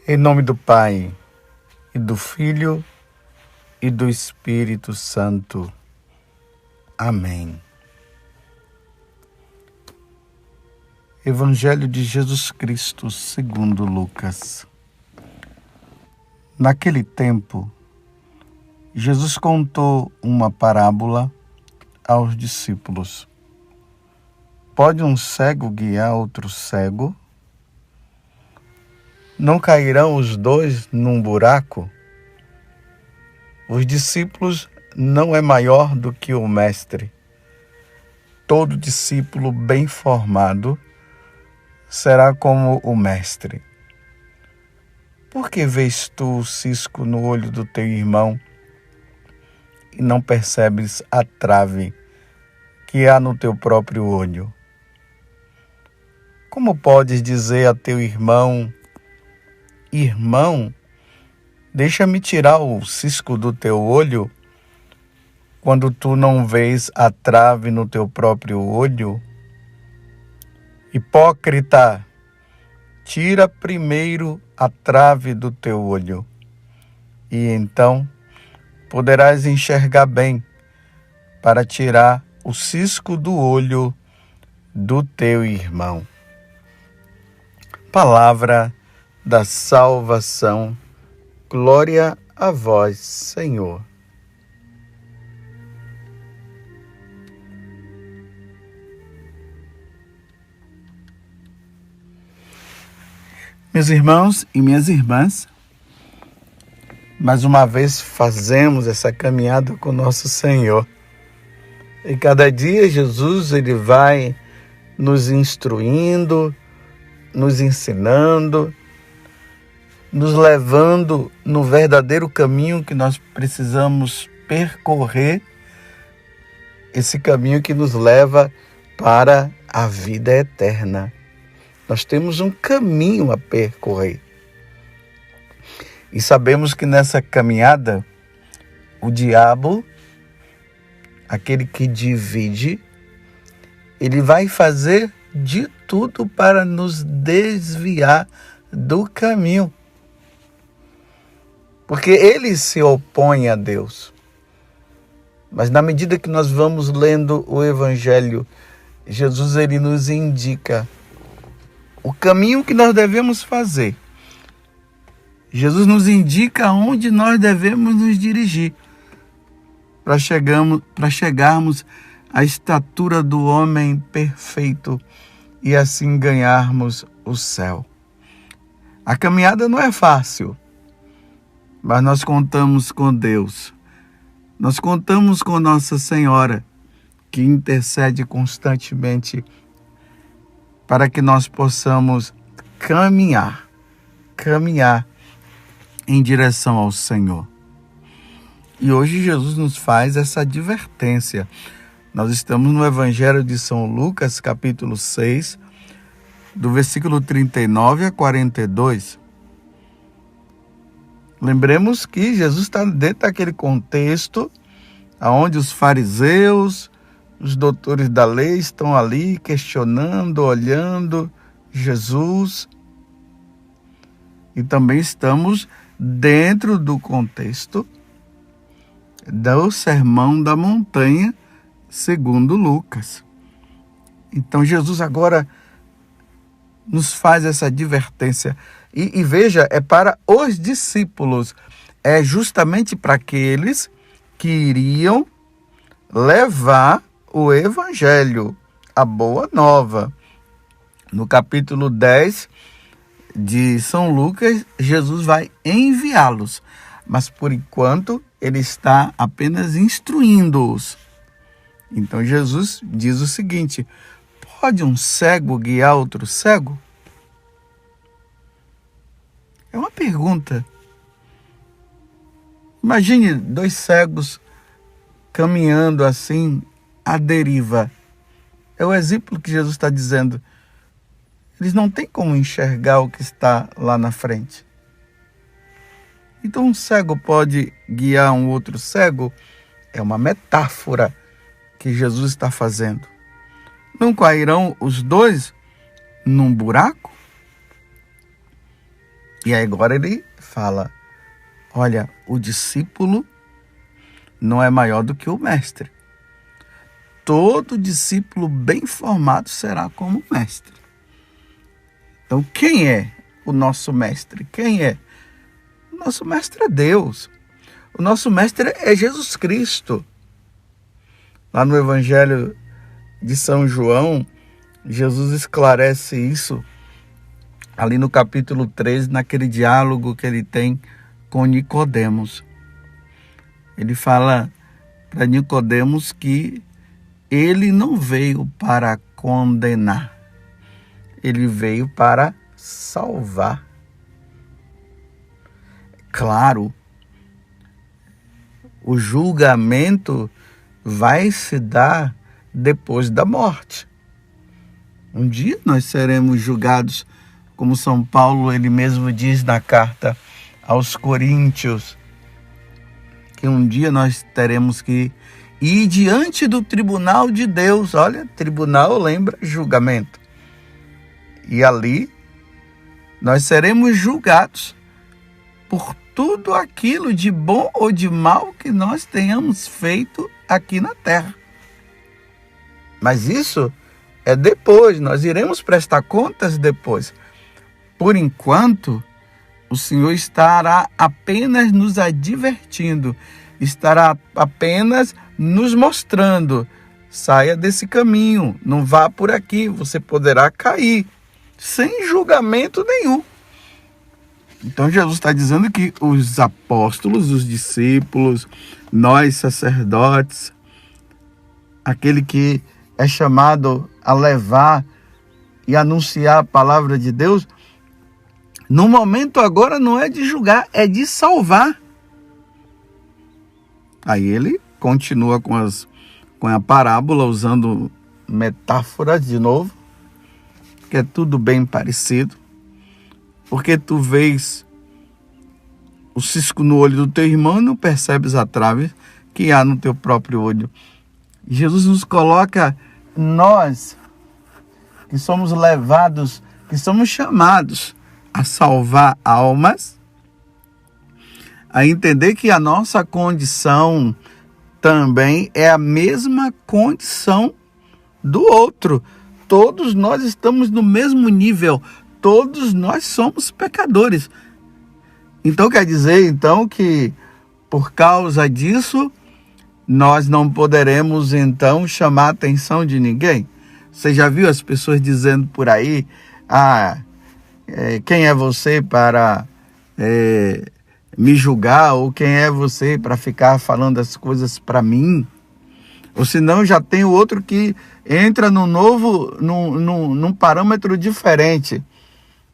Em nome do Pai, e do Filho, e do Espírito Santo. Amém. Evangelho de Jesus Cristo, segundo Lucas. Naquele tempo, Jesus contou uma parábola aos discípulos. Pode um cego guiar outro cego? Não cairão os dois num buraco? Os discípulos não é maior do que o mestre. Todo discípulo bem formado será como o mestre. Por que vês tu o cisco no olho do teu irmão e não percebes a trave que há no teu próprio olho? Como podes dizer a teu irmão: Irmão, deixa-me tirar o cisco do teu olho, quando tu não vês a trave no teu próprio olho? Hipócrita, tira primeiro a trave do teu olho, e então poderás enxergar bem para tirar o cisco do olho do teu irmão. Palavra da salvação. Glória a vós, Senhor. Meus irmãos e minhas irmãs, mais uma vez fazemos essa caminhada com nosso Senhor. E cada dia Jesus ele vai nos instruindo, nos ensinando, nos levando no verdadeiro caminho que nós precisamos percorrer, esse caminho que nos leva para a vida eterna. Nós temos um caminho a percorrer. E sabemos que nessa caminhada, o diabo, aquele que divide, ele vai fazer de tudo para nos desviar do caminho. Porque ele se opõe a Deus. Mas na medida que nós vamos lendo o Evangelho, Jesus ele nos indica o caminho que nós devemos fazer. Jesus nos indica onde nós devemos nos dirigir para chegarmos à estatura do homem perfeito e assim ganharmos o céu. A caminhada não é fácil, mas nós contamos com Deus. Nós contamos com Nossa Senhora, que intercede constantemente para que nós possamos caminhar em direção ao Senhor. E hoje Jesus nos faz essa advertência. Nós estamos no Evangelho de São Lucas, capítulo 6, do versículo 39 a 42. Lembremos que Jesus está dentro daquele contexto onde os fariseus, os doutores da lei estão ali questionando, olhando Jesus. E também estamos dentro do contexto do Sermão da Montanha, segundo Lucas. Então Jesus agora nos faz essa advertência. E veja, é para os discípulos, é justamente para aqueles que iriam levar o Evangelho, a Boa Nova. No capítulo 10 de São Lucas, Jesus vai enviá-los, mas por enquanto ele está apenas instruindo-os. Então Jesus diz o seguinte: pode um cego guiar outro cego? É uma pergunta. Imagine dois cegos caminhando assim, à deriva. É o exemplo que Jesus está dizendo. Eles não têm como enxergar o que está lá na frente. Então um cego pode guiar um outro cego? É uma metáfora que Jesus está fazendo. Não cairão os dois num buraco? E aí agora ele fala, olha, o discípulo não é maior do que o mestre. Todo discípulo bem formado será como mestre. Então, quem é o nosso mestre? Quem é? O nosso mestre é Deus. O nosso mestre é Jesus Cristo. Lá no Evangelho de São João, Jesus esclarece isso ali no capítulo 13, naquele diálogo que ele tem com Nicodemos. Ele fala para Nicodemos que ele não veio para condenar, ele veio para salvar. Claro, o julgamento vai se dar depois da morte. Um dia nós seremos julgados, como São Paulo, ele mesmo diz na carta aos Coríntios, que um dia nós teremos que ir diante do tribunal de Deus. Olha, tribunal lembra julgamento. E ali nós seremos julgados por tudo aquilo de bom ou de mal que nós tenhamos feito aqui na terra. Mas isso é depois, nós iremos prestar contas depois. Por enquanto, o Senhor estará apenas nos advertindo, estará apenas nos mostrando, saia desse caminho, não vá por aqui, você poderá cair, sem julgamento nenhum. Então Jesus está dizendo que os apóstolos, os discípulos, nós sacerdotes, aquele que é chamado a levar e anunciar a palavra de Deus, no momento agora não é de julgar, é de salvar. Aí ele continua com a parábola, usando metáforas de novo, que é tudo bem parecido. Porque tu vês o cisco no olho do teu irmão e não percebes a trave que há no teu próprio olho. Jesus nos coloca, nós que somos levados, que somos chamados a salvar almas, a entender que a nossa condição também é a mesma condição do outro. Todos nós estamos no mesmo nível, todos nós somos pecadores. Então quer dizer que por causa disso nós não poderemos então chamar a atenção de ninguém? Você já viu as pessoas dizendo por aí, quem é você para me julgar? Ou quem é você para ficar falando as coisas para mim? Ou senão já tem o outro que entra num parâmetro diferente.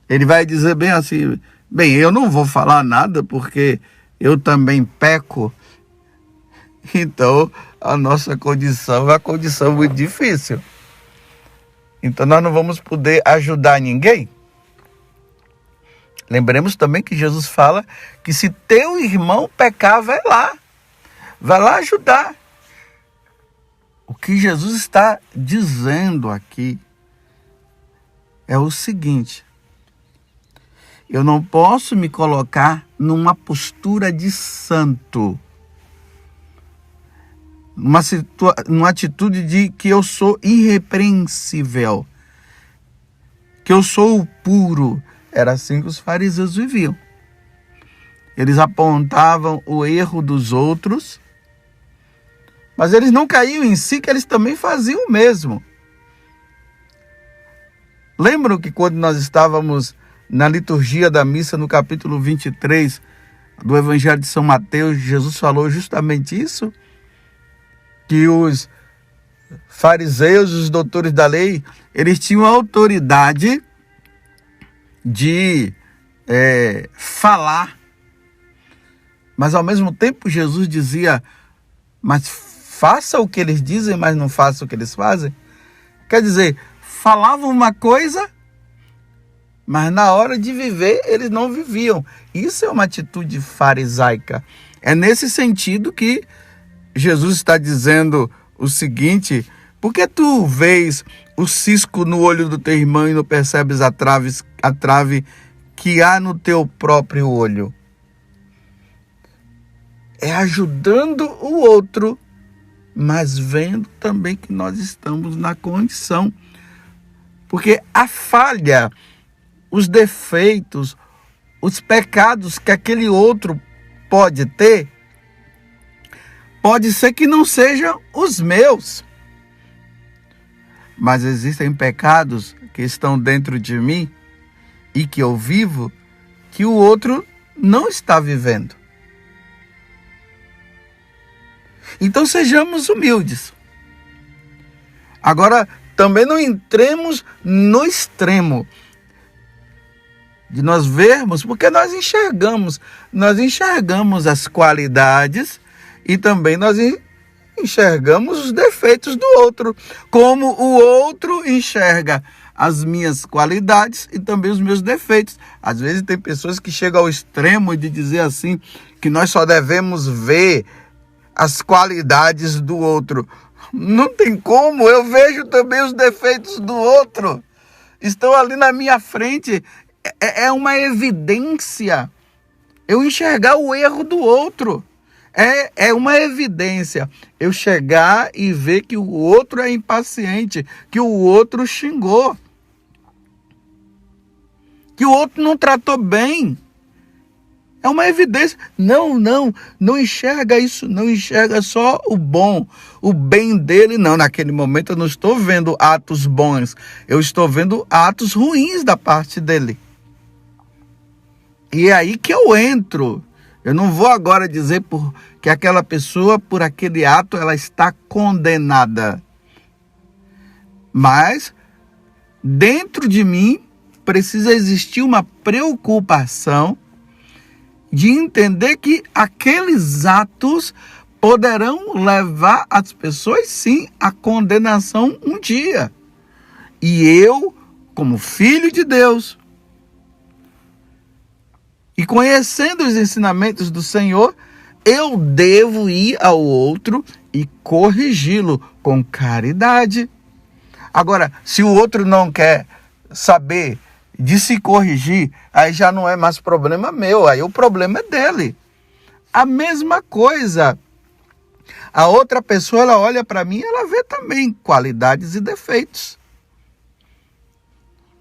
Ele vai dizer bem assim, eu não vou falar nada porque eu também peco. Então a nossa condição é uma condição muito difícil. Então nós não vamos poder ajudar ninguém. Lembremos também que Jesus fala que se teu irmão pecar, vai lá ajudar. O que Jesus está dizendo aqui é o seguinte: eu não posso me colocar numa postura de santo, numa atitude de que eu sou irrepreensível, que eu sou o puro. Era assim que os fariseus viviam. Eles apontavam o erro dos outros, mas eles não caíam em si, que eles também faziam o mesmo. Lembram que quando nós estávamos na liturgia da missa, no capítulo 23 do Evangelho de São Mateus, Jesus falou justamente isso? Que os fariseus, os doutores da lei, eles tinham a autoridade de falar, mas ao mesmo tempo Jesus dizia, mas faça o que eles dizem, mas não faça o que eles fazem. Quer dizer, falavam uma coisa, mas na hora de viver eles não viviam. Isso é uma atitude farisaica. É nesse sentido que Jesus está dizendo o seguinte: por que tu vês o cisco no olho do teu irmão e não percebes a trave que há no teu próprio olho. É ajudando o outro, mas vendo também que nós estamos na condição. Porque a falha, os defeitos, os pecados que aquele outro pode ter, pode ser que não sejam os meus. Mas existem pecados que estão dentro de mim e que eu vivo, que o outro não está vivendo. Então sejamos humildes. Agora, também não entremos no extremo de nós vermos, porque nós enxergamos as qualidades e também nós enxergamos os defeitos do outro, como o outro enxerga as minhas qualidades e também os meus defeitos. Às vezes tem pessoas que chegam ao extremo de dizer assim, que nós só devemos ver as qualidades do outro. Não tem como, eu vejo também os defeitos do outro. Estão ali na minha frente. É uma evidência eu enxergar o erro do outro. É uma evidência eu chegar e ver que o outro é impaciente, que o outro xingou, que o outro não tratou bem. É uma evidência. Não enxerga isso, não enxerga só o bom, o bem dele, não. Naquele momento eu não estou vendo atos bons, eu estou vendo atos ruins da parte dele. E é aí que eu entro. Eu não vou agora dizer que aquela pessoa, por aquele ato, ela está condenada. Mas, dentro de mim, precisa existir uma preocupação de entender que aqueles atos poderão levar as pessoas, sim, à condenação um dia. E eu, como filho de Deus, e conhecendo os ensinamentos do Senhor, eu devo ir ao outro e corrigi-lo com caridade. Agora, se o outro não quer saber de se corrigir, aí já não é mais problema meu, aí o problema é dele. A mesma coisa. A outra pessoa, ela olha para mim, ela vê também qualidades e defeitos.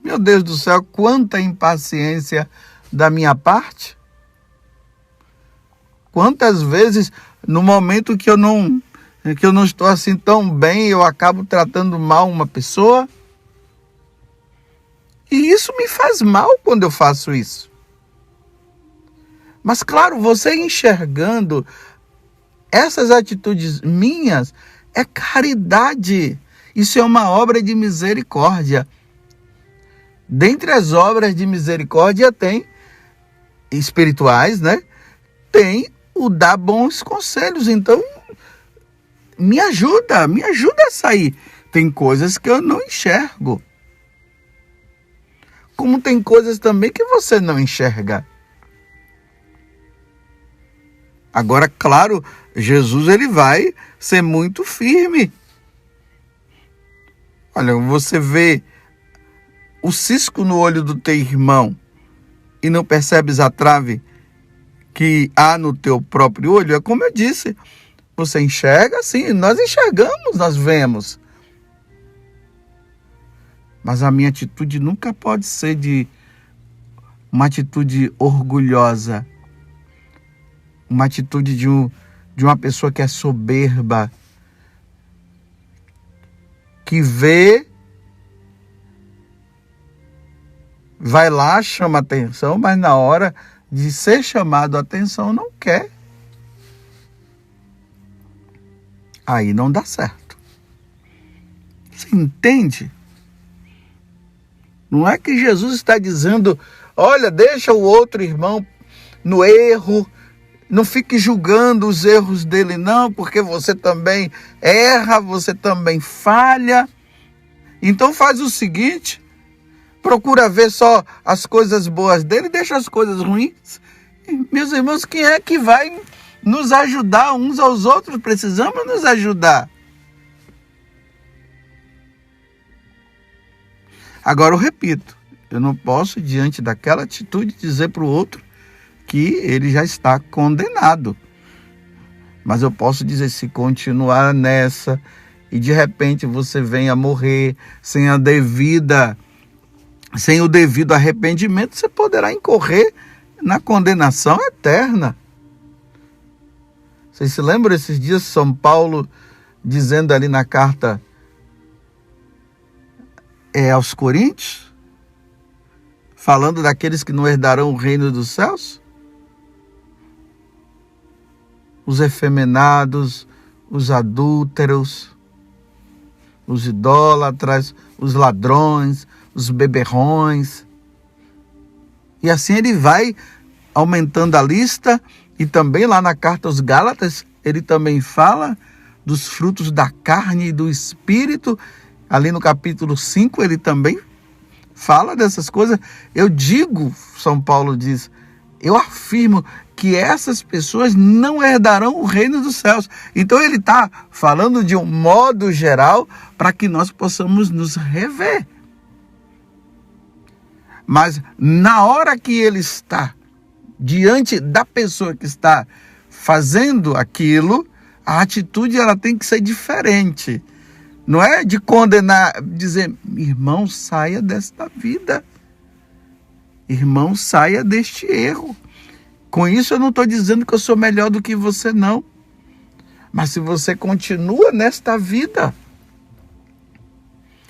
Meu Deus do céu, quanta impaciência da minha parte. Quantas vezes, no momento que eu não estou assim tão bem, eu acabo tratando mal uma pessoa. E isso me faz mal quando eu faço isso. Mas claro, você enxergando essas atitudes minhas, é caridade. Isso é uma obra de misericórdia. Dentre as obras de misericórdia tem espirituais, né? Tem o dar bons conselhos. Então, me ajuda a sair. Tem coisas que eu não enxergo. Como tem coisas também que você não enxerga. Agora, claro, Jesus ele vai ser muito firme. Olha, você vê o cisco no olho do teu irmão e não percebes a trave que há no teu próprio olho. É como eu disse, você enxerga, sim, nós enxergamos, nós vemos. Mas a minha atitude nunca pode ser de uma atitude orgulhosa, uma atitude de uma pessoa que é soberba, que vê, vai lá, chama atenção, mas na hora de ser chamado a atenção não quer. Aí não dá certo. Você entende? Não é que Jesus está dizendo, olha, deixa o outro irmão no erro, não fique julgando os erros dele não, porque você também erra, você também falha. Então faz o seguinte, procura ver só as coisas boas dele, deixa as coisas ruins. Meus irmãos, quem é que vai nos ajudar uns aos outros? Precisamos nos ajudar. Agora eu repito, Eu não posso, diante daquela atitude, dizer para o outro que ele já está condenado. Mas eu posso dizer, se continuar nessa e de repente você venha a morrer sem o devido arrependimento, você poderá incorrer na condenação eterna. Vocês se lembram esses dias São Paulo dizendo ali na carta aos Coríntios, falando daqueles que não herdarão o reino dos céus? Os efeminados, os adúlteros, os idólatras, os ladrões, os beberrões. E assim ele vai aumentando a lista. E também lá na carta aos Gálatas, ele também fala dos frutos da carne e do espírito. Ali no capítulo 5, ele também fala dessas coisas. Eu digo, São Paulo diz, eu afirmo que essas pessoas não herdarão o reino dos céus. Então ele está falando de um modo geral para que nós possamos nos rever. Mas na hora que ele está diante da pessoa que está fazendo aquilo, a atitude ela tem que ser diferente. Não é de condenar, dizer, irmão, saia desta vida. Irmão, saia deste erro. Com isso eu não estou dizendo que eu sou melhor do que você, não. Mas se você continua nesta vida,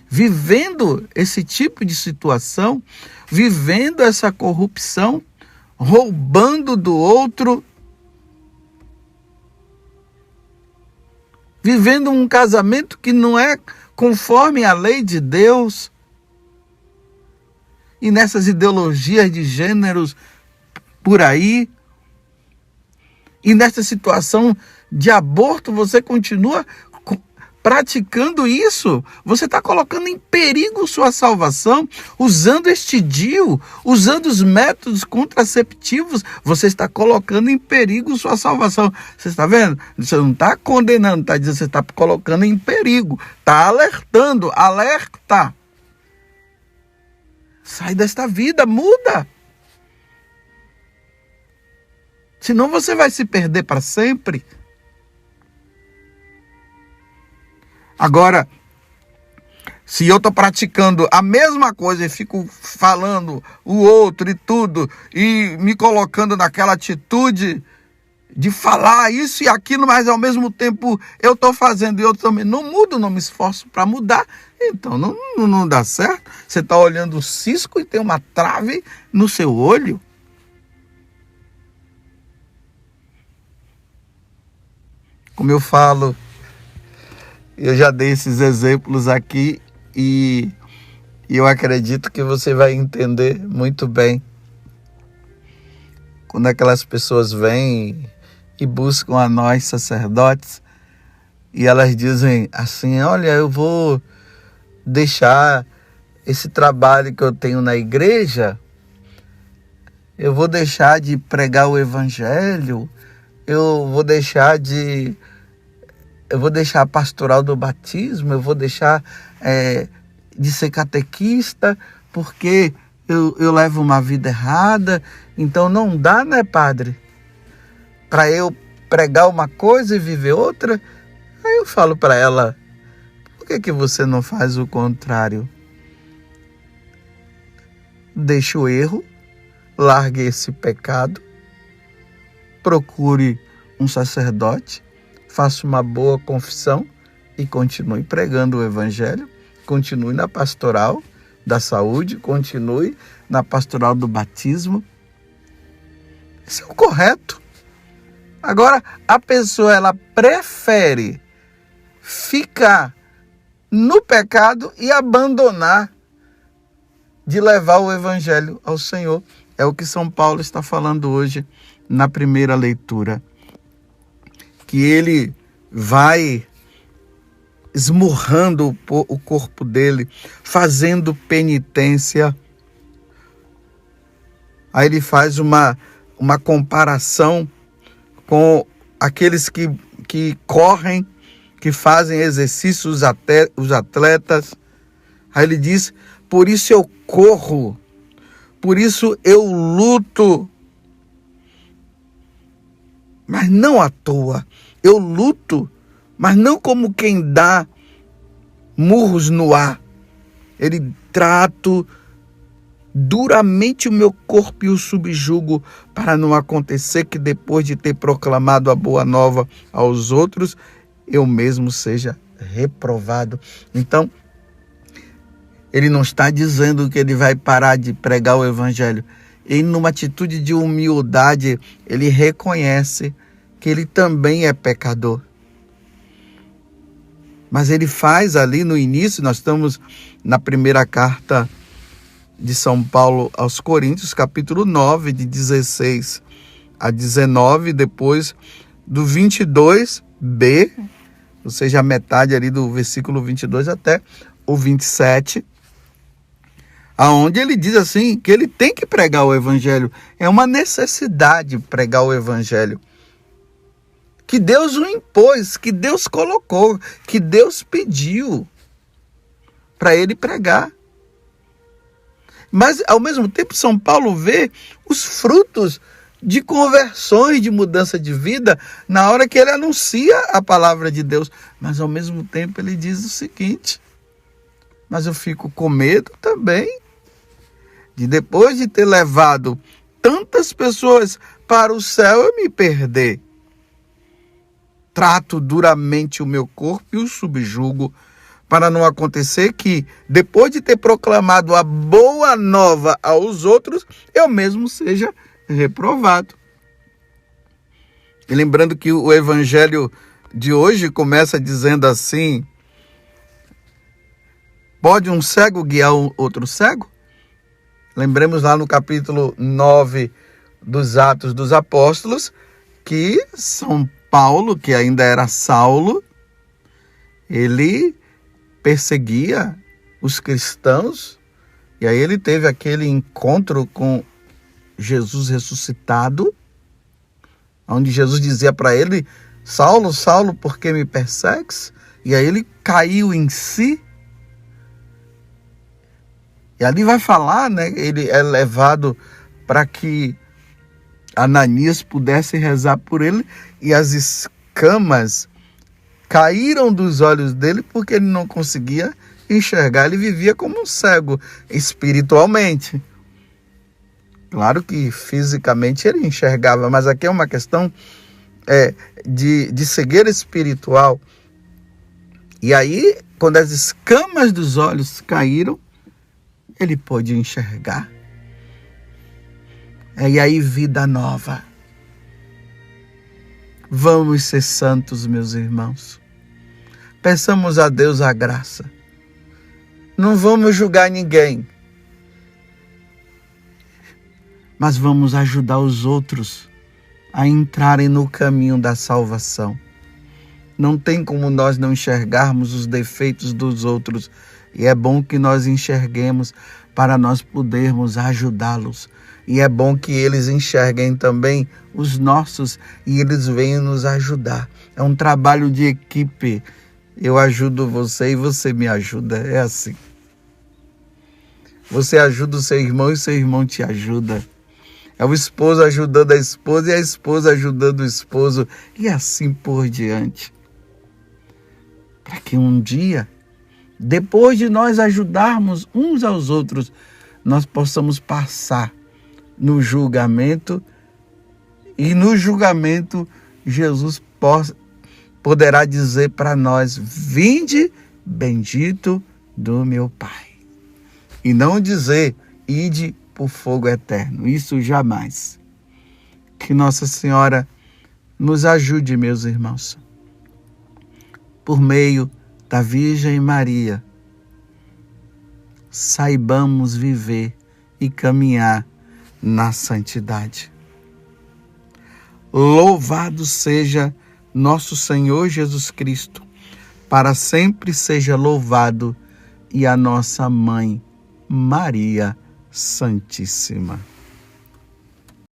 vivendo esse tipo de situação, vivendo essa corrupção, roubando do outro, vivendo um casamento que não é conforme a lei de Deus, e nessas ideologias de gêneros por aí, e nessa situação de aborto, você continua praticando isso, você está colocando em perigo sua salvação, usando este DIU, usando os métodos contraceptivos, você está colocando em perigo sua salvação. Você está vendo? Você não está condenando, está dizendo, você está colocando em perigo, está alertando, alerta. Sai desta vida, muda. Senão você vai se perder para sempre. Agora, se eu estou praticando a mesma coisa e fico falando o outro e tudo, e me colocando naquela atitude de falar isso e aquilo, mas ao mesmo tempo eu estou fazendo e eu também não mudo, não me esforço para mudar, então não dá certo. Você está olhando o cisco e tem uma trave no seu olho. Como eu falo, eu já dei esses exemplos aqui e eu acredito que você vai entender muito bem. Quando aquelas pessoas vêm e buscam a nós, sacerdotes, e elas dizem assim, olha, eu vou deixar esse trabalho que eu tenho na igreja, eu vou deixar de pregar o evangelho, eu vou deixar a pastoral do batismo, eu vou deixar de ser catequista, porque eu levo uma vida errada. Então não dá, né, padre? Para eu pregar uma coisa e viver outra. Aí eu falo para ela, por que você não faz o contrário? Deixe o erro, largue esse pecado, procure um sacerdote, faça uma boa confissão e continue pregando o evangelho, continue na pastoral da saúde, continue na pastoral do batismo. Isso é o correto. Agora, a pessoa ela prefere ficar no pecado e abandonar de levar o evangelho ao Senhor. É o que São Paulo está falando hoje na primeira leitura. Que ele vai esmurrando o corpo dele, fazendo penitência. Aí ele faz uma comparação com aqueles que correm, que fazem exercícios, os atletas. Aí ele diz, por isso eu corro, Por isso eu luto, mas não à toa. Eu luto, mas não como quem dá murros no ar. Ele trato duramente o meu corpo e o subjugo, para não acontecer que depois de ter proclamado a boa nova aos outros, eu mesmo seja reprovado. Então, ele não está dizendo que ele vai parar de pregar o evangelho. Ele, numa atitude de humildade, ele reconhece que ele também é pecador. Mas ele faz ali no início, nós estamos na primeira carta de São Paulo aos Coríntios, capítulo 9, de 16 a 19, depois do 22b, ou seja, a metade ali do versículo 22 até o 27, aonde ele diz assim, que ele tem que pregar o evangelho, é uma necessidade pregar o evangelho, que Deus o impôs, que Deus colocou, que Deus pediu para ele pregar. Mas, ao mesmo tempo, São Paulo vê os frutos de conversões, de mudança de vida, na hora que ele anuncia a palavra de Deus. Mas, ao mesmo tempo, ele diz o seguinte: mas eu fico com medo também de, depois de ter levado tantas pessoas para o céu, eu me perder. Trato duramente o meu corpo e o subjugo, para não acontecer que, depois de ter proclamado a boa nova aos outros, eu mesmo seja reprovado. E lembrando que o evangelho de hoje começa dizendo assim: pode um cego guiar outro cego? Lembremos lá no capítulo 9 dos Atos dos Apóstolos, que São Paulo, que ainda era Saulo, ele perseguia os cristãos, e aí ele teve aquele encontro com Jesus ressuscitado, onde Jesus dizia para ele: Saulo, Saulo, por que me persegues? E aí ele caiu em si, e ali vai falar, né? Ele é levado para que Ananias pudesse rezar por ele, e as escamas caíram dos olhos dele porque ele não conseguia enxergar. Ele vivia como um cego espiritualmente. Claro que fisicamente ele enxergava, mas aqui é uma questão de cegueira espiritual. E aí, quando as escamas dos olhos caíram, ele pôde enxergar. E aí, vida nova. Vamos ser santos, meus irmãos. Peçamos a Deus a graça. Não vamos julgar ninguém, mas vamos ajudar os outros a entrarem no caminho da salvação. Não tem como nós não enxergarmos os defeitos dos outros, e é bom que nós enxerguemos para nós podermos ajudá-los. E é bom que eles enxerguem também os nossos e eles venham nos ajudar. É um trabalho de equipe. Eu ajudo você e você me ajuda. É assim. Você ajuda o seu irmão e seu irmão te ajuda. É o esposo ajudando a esposa e a esposa ajudando o esposo. E assim por diante. Para que um dia, depois de nós ajudarmos uns aos outros, nós possamos passar no julgamento, e no julgamento Jesus poderá dizer para nós: vinde, bendito do meu Pai. E não dizer: ide para o fogo eterno. Isso jamais. Que Nossa Senhora nos ajude, meus irmãos. Por meio da Virgem Maria, saibamos viver e caminhar na santidade. Louvado seja nosso Senhor Jesus Cristo, para sempre seja louvado, e a nossa Mãe Maria Santíssima.